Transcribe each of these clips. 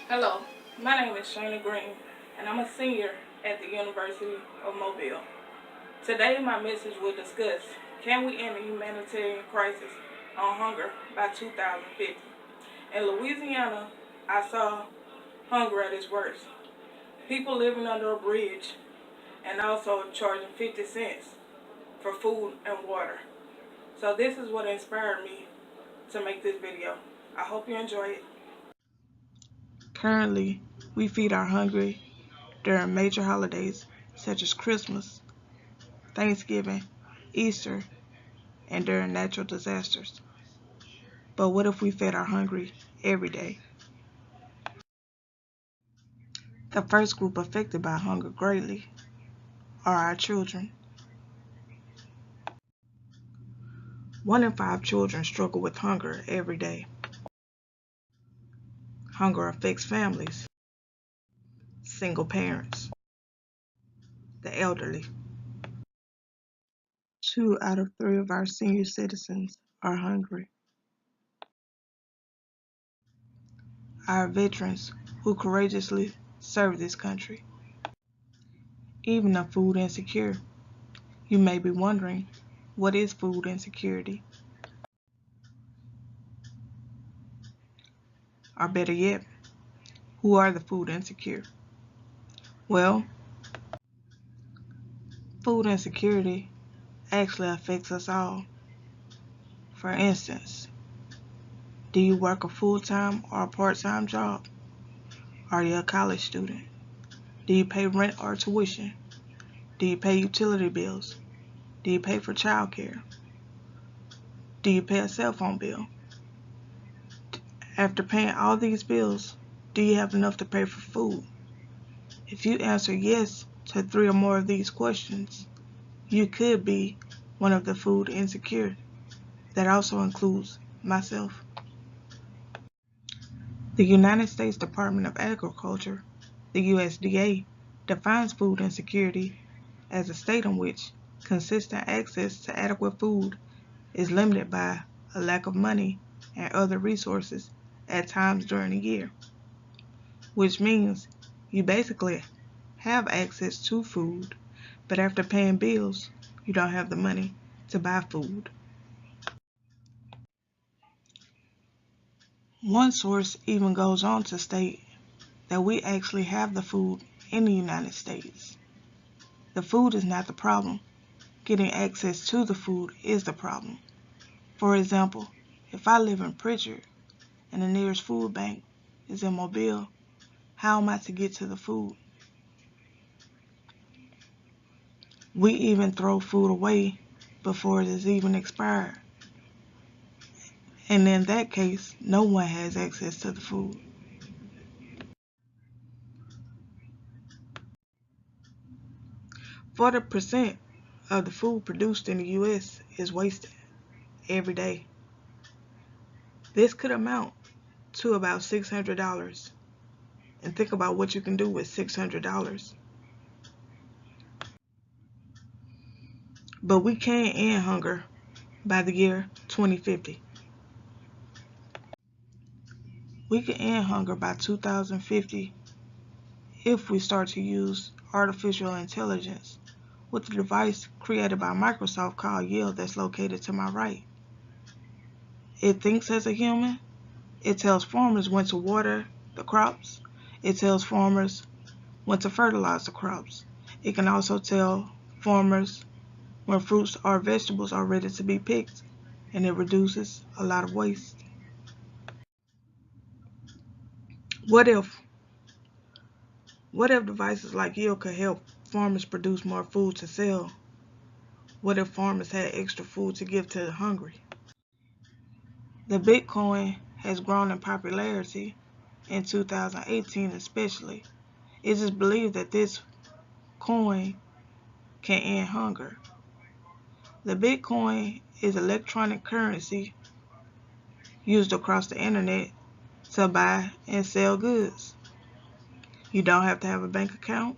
Hello, my name is Shayna Green, and I'm a senior at the University of Mobile. Today, my message will discuss, can we end the humanitarian crisis on hunger by 2050? In Louisiana, I saw hunger at its worst. People living under a bridge and also charging 50 cents for food and water. So this is what inspired me to make this video. I hope you enjoy it. Currently, we feed our hungry during major holidays such as Christmas, Thanksgiving, Easter, and during natural disasters. But what if we fed our hungry every day? The first group affected by hunger greatly are our children. 1 in 5 children struggle with hunger every day. Hunger affects families, single parents, the elderly. 2 out of 3 of our senior citizens are hungry. Our veterans who courageously serve this country. Even the food insecure. You may be wondering, what is food insecurity? Or better yet, who are the food insecure? Well, food insecurity actually affects us all. For instance, do you work a full-time or a part-time job? Are you a college student? Do you pay rent or tuition? Do you pay utility bills? Do you pay for childcare? Do you pay a cell phone bill? After paying all these bills, do you have enough to pay for food? If you answer yes to 3 or more of these questions, you could be one of the food insecure. That also includes myself. The United States Department of Agriculture, the USDA, defines food insecurity as a state in which consistent access to adequate food is limited by a lack of money and other resources at times during the year, which means you basically have access to food, but after paying bills, you don't have the money to buy food. One source even goes on to state that we actually have the food in the United States. The food is not the problem. Getting access to the food is the problem. For example, if I live in Pritchard and the nearest food bank is in Mobile, how am I to get to the food? We even throw food away before it is even expired. And in that case, no one has access to the food. 40% of the food produced in the U.S. is wasted every day. This could amount to about $600. And think about what you can do with $600. But we can end hunger by the year 2050. We can end hunger by 2050 if we start to use artificial intelligence with the device created by Microsoft called Yield that's located to my right. It thinks as a human. It tells farmers when to water the crops. It tells farmers when to fertilize the crops. It can also tell farmers when fruits or vegetables are ready to be picked, and it reduces a lot of waste. What if what if devices like Yield could help farmers produce more food to sell? What if farmers had extra food to give to the hungry? The Bitcoin has grown in popularity in 2018 especially. It is believed that this coin can end hunger. The Bitcoin is electronic currency used across the internet to buy and sell goods. You don't have to have a bank account,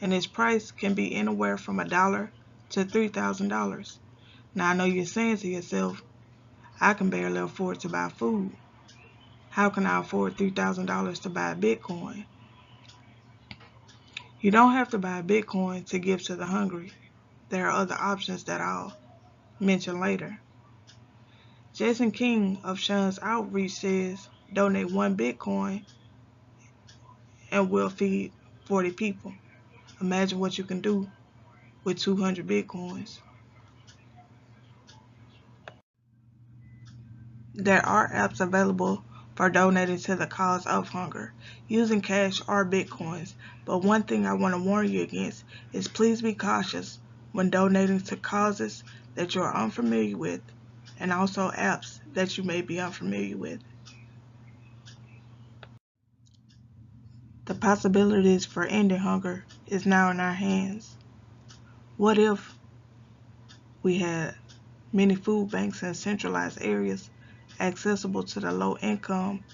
and its price can be anywhere from $1 to $3,000. Now I know you're saying to yourself, I can barely afford to buy food. How can I afford $3,000 to buy Bitcoin? You don't have to buy Bitcoin to give to the hungry. There are other options that I'll mention later. Jason King of Shun's Outreach says, donate 1 Bitcoin and we'll feed 40 people. Imagine what you can do with 200 Bitcoins. There are apps available for donating to the cause of hunger, using cash or Bitcoins. But one thing I want to warn you against is please be cautious when donating to causes that you are unfamiliar with, and also apps that you may be unfamiliar with. The possibilities for ending hunger is now in our hands. What if we had many food banks in centralized areas accessible to the low income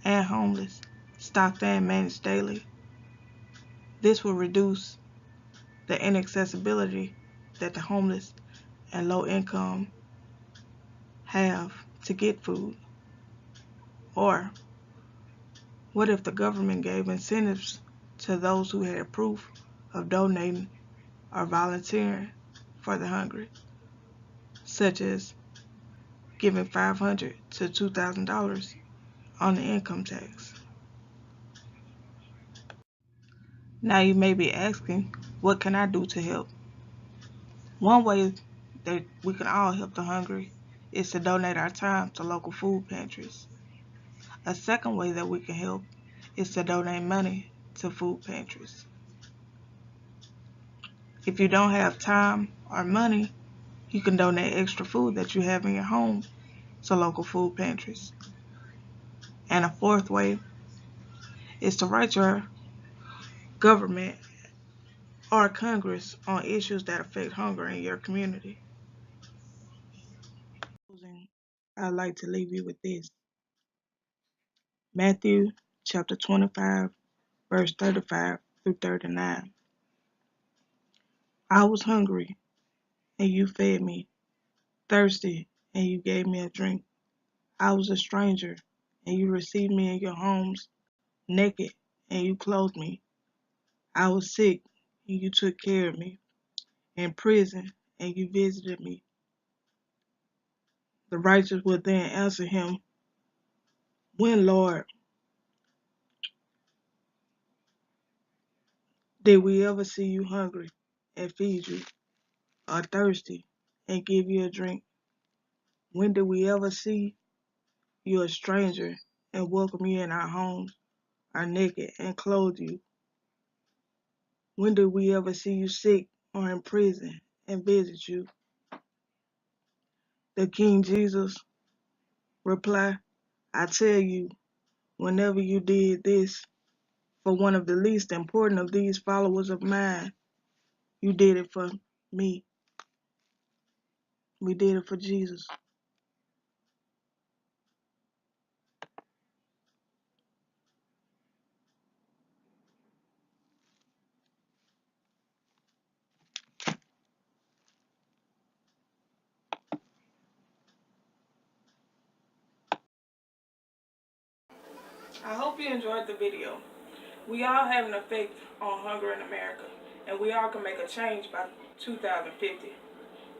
and homeless, stocked and managed daily? This will reduce the inaccessibility that the homeless and low income have to get food. Or what if the government gave incentives to those who had proof of donating or volunteering for the hungry, such as giving $500 to $2,000 on the income tax? Now you may be asking, what can I do to help? One way that we can all help the hungry is to donate our time to local food pantries. A second way that we can help is to donate money to food pantries. If you don't have time or money, you can donate extra food that you have in your home to local food pantries. And a fourth way is to write your government or Congress on issues that affect hunger in your community. I'd like to leave you with this. Matthew chapter 25, verse 35 through 39. I was hungry, and you fed me, thirsty, and you gave me a drink. I was a stranger, and you received me in your homes, naked, and you clothed me. I was sick, and you took care of me, in prison, and you visited me. The righteous will then answer him, when, Lord, did we ever see you hungry and feed you, or thirsty and give you a drink? When did we ever see you a stranger and welcome you in our homes, or naked and clothe you? When did we ever see you sick or in prison and visit you? The King Jesus replied, I tell you, whenever you did this for one of the least important of these followers of mine, you did it for me. We did it for Jesus. I hope you enjoyed the video. We all have an effect on hunger in America, and we all can make a change by 2050.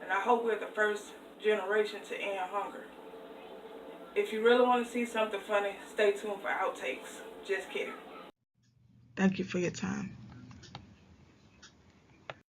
And I hope we're the first generation to end hunger. If you really want to see something funny, stay tuned for outtakes. Just kidding. Thank you for your time.